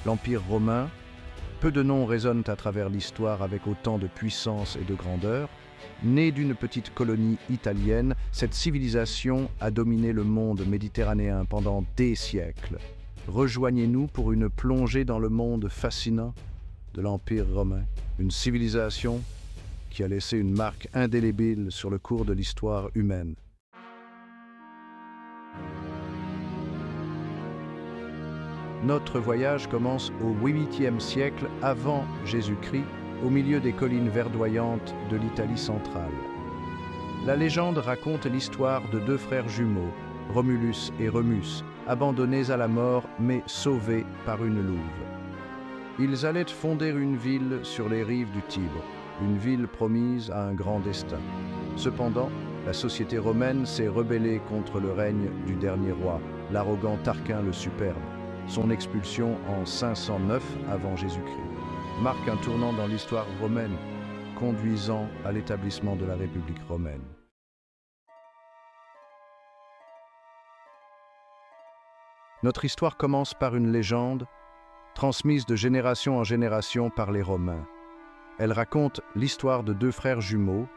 l'Empire romain. Peu de noms résonnent à travers l'histoire avec autant de puissance et de grandeur. Née d'une petite colonie italienne, cette civilisation a dominé le monde méditerranéen pendant des siècles. Rejoignez-nous pour une plongée dans le monde fascinant de l'Empire romain, une civilisation qui a laissé une marque indélébile sur le cours de l'histoire humaine. Notre voyage commence au 8e siècle avant Jésus-Christ, au milieu des collines verdoyantes de l'Italie centrale. La légende raconte l'histoire de deux frères jumeaux, Romulus et Remus, abandonnés à la mort mais sauvés par une louve. Ils allaient fonder une ville sur les rives du Tibre, une ville promise à un grand destin. Cependant, la société romaine s'est rebellée contre le règne du dernier roi, l'arrogant Tarquin le Superbe. Son expulsion en 509 avant Jésus-Christ marque un tournant dans l'histoire romaine, conduisant à l'établissement de la République romaine. Notre histoire commence par une légende transmise de génération en génération par les Romains. Elle raconte l'histoire de deux frères jumeaux,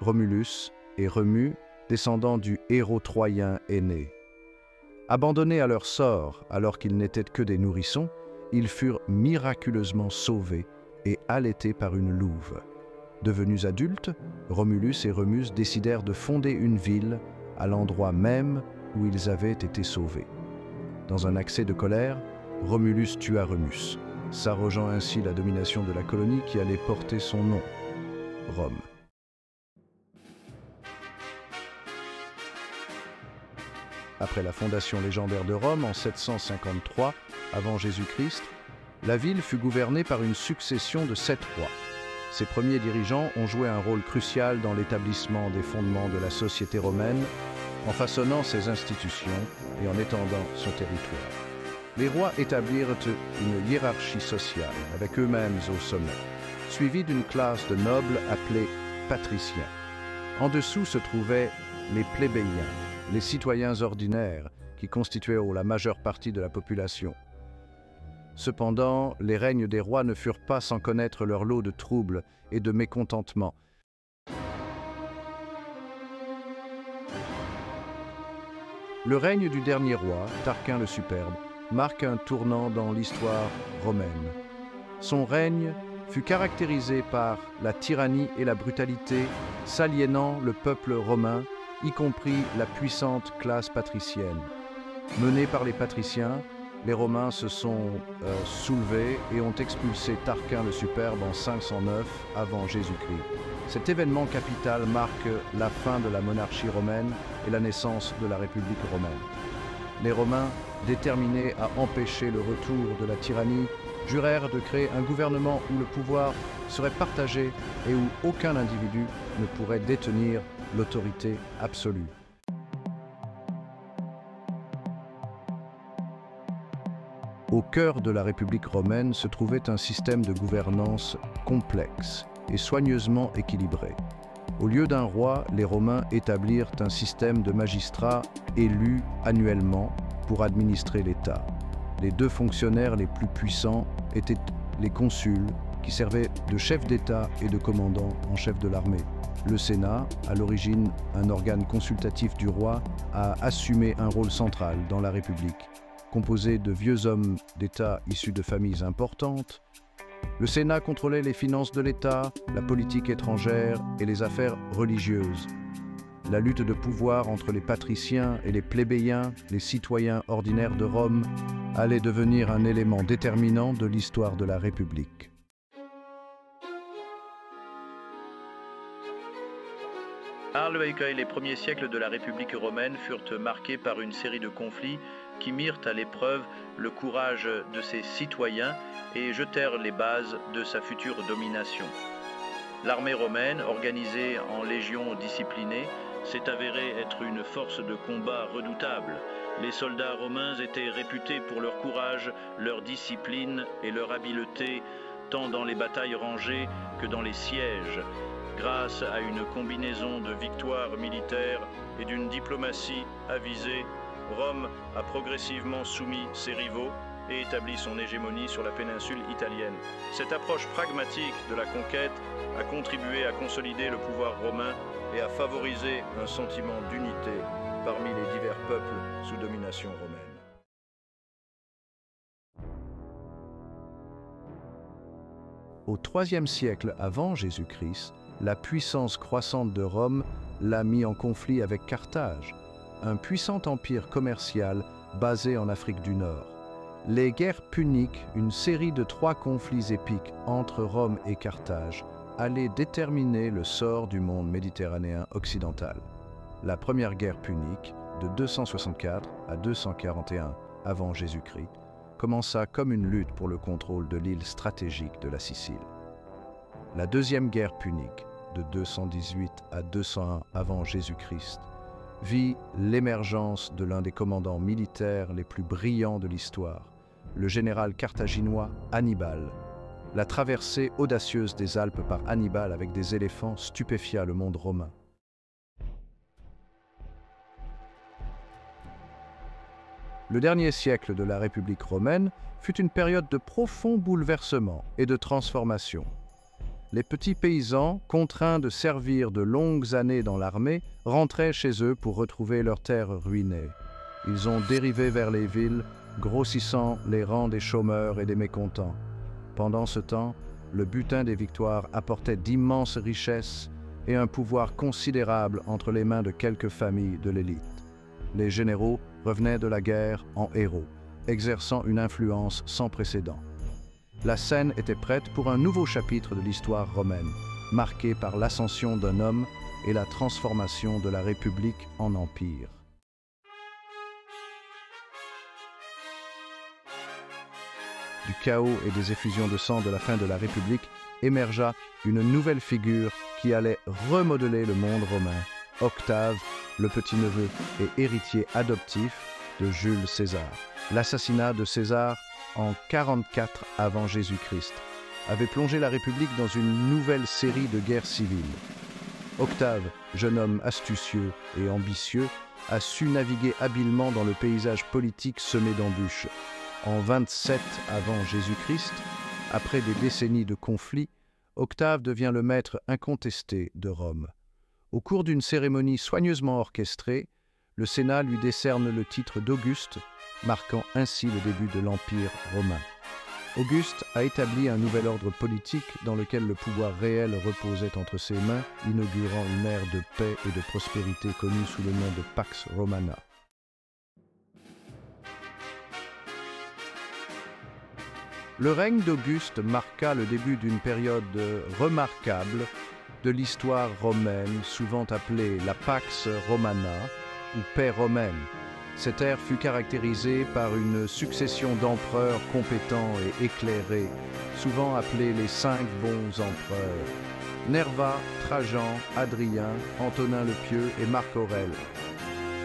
Romulus et Remus, descendants du héros troyen aîné. Abandonnés à leur sort alors qu'ils n'étaient que des nourrissons, ils furent miraculeusement sauvés et allaités par une louve. Devenus adultes, Romulus et Remus décidèrent de fonder une ville à l'endroit même où ils avaient été sauvés. Dans un accès de colère, Romulus tua Remus, s'arrogeant ainsi la domination de la colonie qui allait porter son nom, Rome. Après la fondation légendaire de Rome en 753 avant Jésus-Christ, la ville fut gouvernée par une succession de 7 rois. Ses premiers dirigeants ont joué un rôle crucial dans l'établissement des fondements de la société romaine, en façonnant ses institutions et en étendant son territoire. Les rois établirent une hiérarchie sociale, avec eux-mêmes au sommet, suivie d'une classe de nobles appelés patriciens. En dessous se trouvaient les plébéiens, les citoyens ordinaires, qui constituaient la majeure partie de la population. Cependant, les règnes des rois ne furent pas sans connaître leur lot de troubles et de mécontentements. Le règne du dernier roi, Tarquin le Superbe, marque un tournant dans l'histoire romaine. Son règne fut caractérisé par la tyrannie et la brutalité, s'aliénant le peuple romain, y compris la puissante classe patricienne. Menés par les patriciens, les Romains se sont soulevés et ont expulsé Tarquin le Superbe en 509 avant Jésus-Christ. Cet événement capital marque la fin de la monarchie romaine et la naissance de la République romaine. Les Romains, déterminés à empêcher le retour de la tyrannie, jurèrent de créer un gouvernement où le pouvoir serait partagé et où aucun individu ne pourrait détenir l'autorité absolue. Au cœur de la République romaine se trouvait un système de gouvernance complexe et soigneusement équilibré. Au lieu d'un roi, les Romains établirent un système de magistrats élus annuellement pour administrer l'État. Les deux fonctionnaires les plus puissants étaient les consuls, qui servaient de chef d'État et de commandant en chef de l'armée. Le Sénat, à l'origine un organe consultatif du roi, a assumé un rôle central dans la République. Composé de vieux hommes d'État issus de familles importantes, le Sénat contrôlait les finances de l'État, la politique étrangère et les affaires religieuses. La lutte de pouvoir entre les patriciens et les plébéiens, les citoyens ordinaires de Rome, allait devenir un élément déterminant de l'histoire de la République. Les premiers siècles de la République romaine furent marqués par une série de conflits qui mirent à l'épreuve le courage de ses citoyens et jetèrent les bases de sa future domination. L'armée romaine, organisée en légions disciplinées, s'est avérée être une force de combat redoutable. Les soldats romains étaient réputés pour leur courage, leur discipline et leur habileté, tant dans les batailles rangées que dans les sièges. Grâce à une combinaison de victoires militaires et d'une diplomatie avisée, Rome a progressivement soumis ses rivaux et établit son hégémonie sur la péninsule italienne. Cette approche pragmatique de la conquête a contribué à consolider le pouvoir romain et à favoriser un sentiment d'unité parmi les divers peuples sous domination romaine. Au IIIe siècle avant Jésus-Christ, la puissance croissante de Rome l'a mis en conflit avec Carthage, un puissant empire commercial basé en Afrique du Nord. Les guerres puniques, une série de 3 conflits épiques entre Rome et Carthage, allaient déterminer le sort du monde méditerranéen occidental. La première guerre punique, de 264 à 241 avant Jésus-Christ, commença comme une lutte pour le contrôle de l'île stratégique de la Sicile. La deuxième guerre punique, de 218 à 201 avant Jésus-Christ, vit l'émergence de l'un des commandants militaires les plus brillants de l'histoire, le général carthaginois Hannibal. La traversée audacieuse des Alpes par Hannibal avec des éléphants stupéfia le monde romain. Le dernier siècle de la République romaine fut une période de profonds bouleversements et de transformations. Les petits paysans, contraints de servir de longues années dans l'armée, rentraient chez eux pour retrouver leurs terres ruinées. Ils ont dérivé vers les villes, grossissant les rangs des chômeurs et des mécontents. Pendant ce temps, le butin des victoires apportait d'immenses richesses et un pouvoir considérable entre les mains de quelques familles de l'élite. Les généraux revenaient de la guerre en héros, exerçant une influence sans précédent. La scène était prête pour un nouveau chapitre de l'histoire romaine, marqué par l'ascension d'un homme et la transformation de la République en empire. Du chaos et des effusions de sang de la fin de la République émergea une nouvelle figure qui allait remodeler le monde romain, Octave, le petit-neveu et héritier adoptif de Jules César. L'assassinat de César en 44 avant Jésus-Christ avait plongé la République dans une nouvelle série de guerres civiles. Octave, jeune homme astucieux et ambitieux, a su naviguer habilement dans le paysage politique semé d'embûches. En 27 avant Jésus-Christ, après des décennies de conflits, Octave devient le maître incontesté de Rome. Au cours d'une cérémonie soigneusement orchestrée, le Sénat lui décerne le titre d'Auguste, marquant ainsi le début de l'Empire romain. Auguste a établi un nouvel ordre politique dans lequel le pouvoir réel reposait entre ses mains, inaugurant une ère de paix et de prospérité connue sous le nom de Pax Romana. Le règne d'Auguste marqua le début d'une période remarquable de l'histoire romaine, souvent appelée la Pax Romana ou paix romaine. Cette ère fut caractérisée par une succession d'empereurs compétents et éclairés, souvent appelés les 5 bons empereurs: Nerva, Trajan, Hadrien, Antonin le Pieux et Marc Aurèle.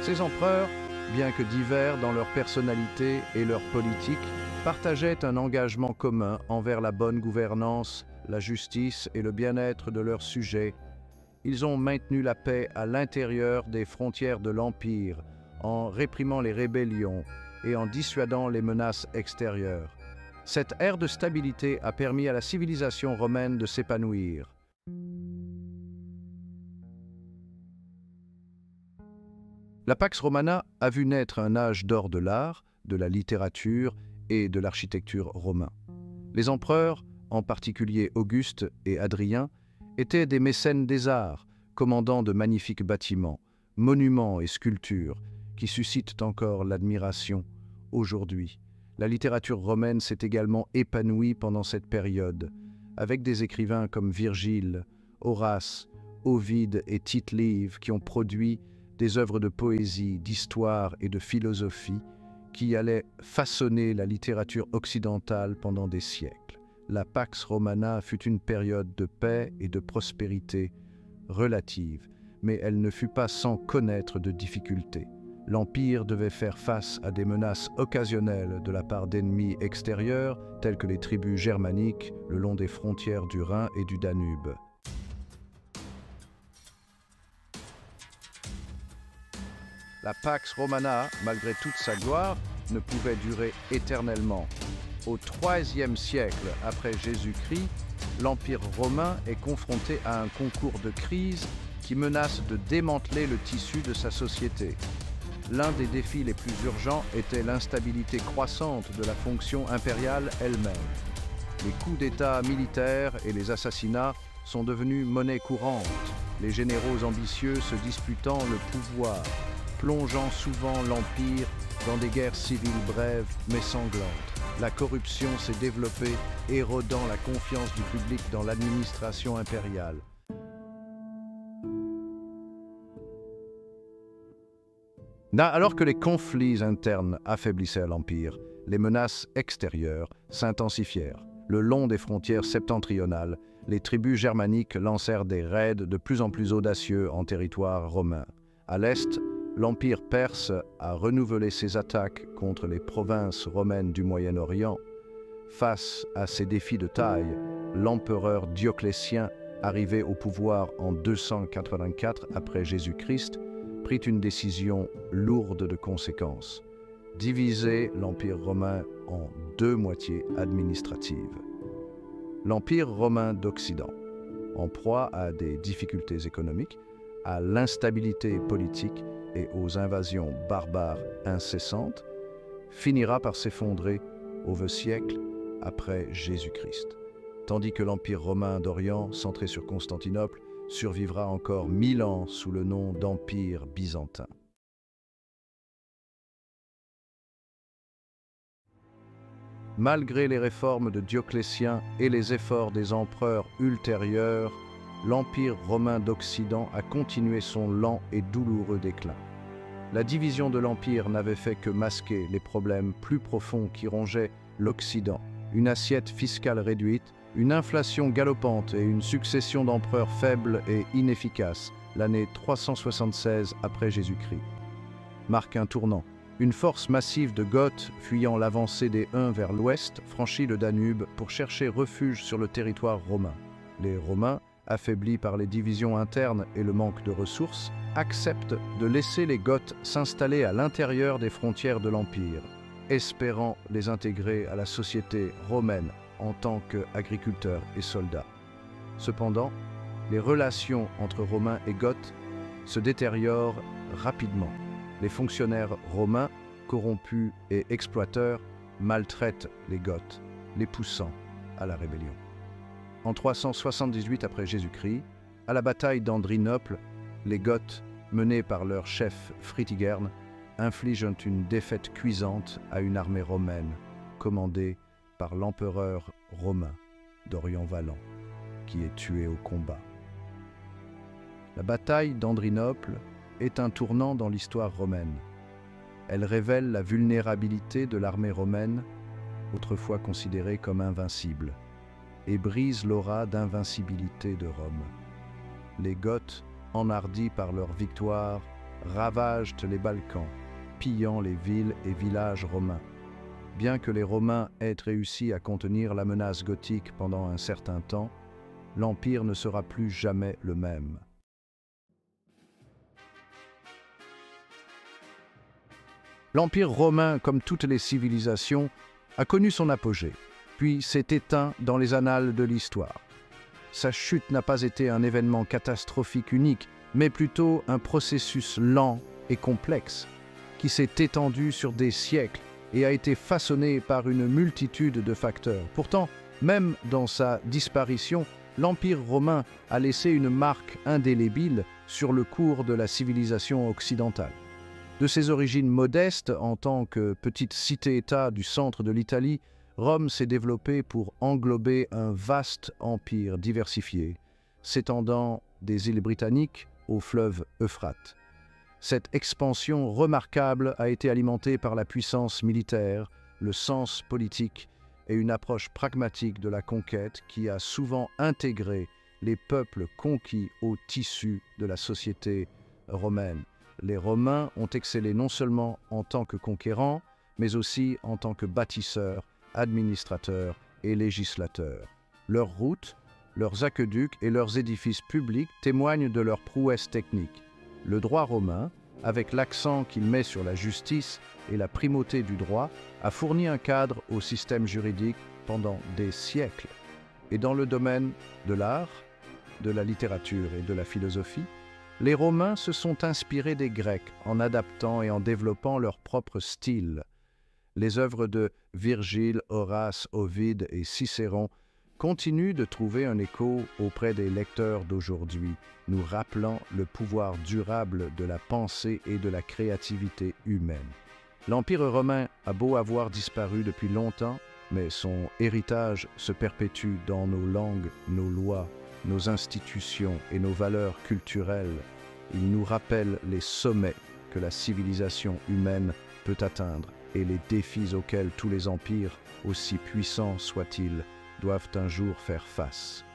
Ces empereurs, bien que divers dans leur personnalité et leur politique, partageaient un engagement commun envers la bonne gouvernance, la justice et le bien-être de leurs sujets. Ils ont maintenu la paix à l'intérieur des frontières de l'Empire, en réprimant les rébellions et en dissuadant les menaces extérieures. Cette ère de stabilité a permis à la civilisation romaine de s'épanouir. La Pax Romana a vu naître un âge d'or de l'art, de la littérature et de l'architecture romain. Les empereurs, en particulier Auguste et Hadrien, étaient des mécènes des arts, commandant de magnifiques bâtiments, monuments et sculptures qui suscitent encore l'admiration aujourd'hui. La littérature romaine s'est également épanouie pendant cette période, avec des écrivains comme Virgile, Horace, Ovide et Tite-Live qui ont produit des œuvres de poésie, d'histoire et de philosophie qui allaient façonner la littérature occidentale pendant des siècles. La Pax Romana fut une période de paix et de prospérité relative, mais elle ne fut pas sans connaître de difficultés. L'Empire devait faire face à des menaces occasionnelles de la part d'ennemis extérieurs, tels que les tribus germaniques le long des frontières du Rhin et du Danube. La La Pax Romana, malgré toute sa gloire, ne pouvait durer éternellement. Au IIIe siècle après Jésus-Christ, l'Empire romain est confronté à un concours de crise qui menace de démanteler le tissu de sa société. L'un des défis les plus urgents était l'instabilité croissante de la fonction impériale elle-même. Les coups d'État militaires et les assassinats sont devenus monnaie courante, les généraux ambitieux se disputant le pouvoir, plongeant souvent l'Empire dans des guerres civiles brèves mais sanglantes. La corruption s'est développée, érodant la confiance du public dans l'administration impériale. Alors que les conflits internes affaiblissaient l'Empire, les menaces extérieures s'intensifièrent. Le long des frontières septentrionales, les tribus germaniques lancèrent des raids de plus en plus audacieux en territoire romain. À l'est, l'Empire perse a renouvelé ses attaques contre les provinces romaines du Moyen-Orient. Face à ces défis de taille, l'empereur Dioclétien, arrivé au pouvoir en 284 après Jésus-Christ, prit une décision lourde de conséquences: diviser l'Empire romain en deux moitiés administratives. L'Empire romain d'Occident, en proie à des difficultés économiques, à l'instabilité politique et aux invasions barbares incessantes, finira par s'effondrer au XIe siècle après Jésus-Christ, tandis que l'Empire romain d'Orient, centré sur Constantinople, survivra encore 1000 ans sous le nom d'Empire byzantin. Malgré les réformes de Dioclétien et les efforts des empereurs ultérieurs, l'Empire romain d'Occident a continué son lent et douloureux déclin. La division de l'Empire n'avait fait que masquer les problèmes plus profonds qui rongeaient l'Occident: une assiette fiscale réduite, une inflation galopante et une succession d'empereurs faibles et inefficaces. L'année 376 après Jésus-Christ marque un tournant. Une force massive de Goths, fuyant l'avancée des Huns vers l'ouest, franchit le Danube pour chercher refuge sur le territoire romain. Les Romains, affaiblis par les divisions internes et le manque de ressources, acceptent de laisser les Goths s'installer à l'intérieur des frontières de l'Empire, espérant les intégrer à la société romaine en tant qu'agriculteurs et soldats. Cependant, les relations entre Romains et Goths se détériorent rapidement. Les fonctionnaires romains, corrompus et exploiteurs, maltraitent les Goths, les poussant à la rébellion. En 378 après Jésus-Christ, à la bataille d'Andrinople, les Goths, menés par leur chef Fritigern, infligent une défaite cuisante à une armée romaine, commandée par l'empereur romain Dorian Valan, qui est tué au combat. La bataille d'Andrinople est un tournant dans l'histoire romaine. Elle révèle la vulnérabilité de l'armée romaine, autrefois considérée comme invincible, et brise l'aura d'invincibilité de Rome. Les Goths, enhardis par leur victoire, ravagent les Balkans, pillant les villes et villages romains. Bien que les Romains aient réussi à contenir la menace gothique pendant un certain temps, l'Empire ne sera plus jamais le même. L'Empire romain, comme toutes les civilisations, a connu son apogée, puis s'est éteint dans les annales de l'histoire. Sa chute n'a pas été un événement catastrophique unique, mais plutôt un processus lent et complexe, qui s'est étendu sur des siècles et a été façonné par une multitude de facteurs. Pourtant, même dans sa disparition, l'Empire romain a laissé une marque indélébile sur le cours de la civilisation occidentale. De ses origines modestes en tant que petite cité-État du centre de l'Italie, Rome s'est développée pour englober un vaste empire diversifié, s'étendant des îles britanniques au fleuve Euphrate. Cette expansion remarquable a été alimentée par la puissance militaire, le sens politique et une approche pragmatique de la conquête qui a souvent intégré les peuples conquis au tissu de la société romaine. Les Romains ont excellé non seulement en tant que conquérants, mais aussi en tant que bâtisseurs, administrateurs et législateurs. Leurs routes, leurs aqueducs et leurs édifices publics témoignent de leur prouesse technique. Le droit romain, avec l'accent qu'il met sur la justice et la primauté du droit, a fourni un cadre au système juridique pendant des siècles. Et dans le domaine de l'art, de la littérature et de la philosophie, les Romains se sont inspirés des Grecs en adaptant et en développant leur propre style. Les œuvres de Virgile, Horace, Ovide et Cicéron continuent de trouver un écho auprès des lecteurs d'aujourd'hui, nous rappelant le pouvoir durable de la pensée et de la créativité humaine. L'Empire romain a beau avoir disparu depuis longtemps, mais son héritage se perpétue dans nos langues, nos lois, nos institutions et nos valeurs culturelles. Il nous rappelle les sommets que la civilisation humaine peut atteindre et les défis auxquels tous les empires, aussi puissants soient-ils, doivent un jour faire face.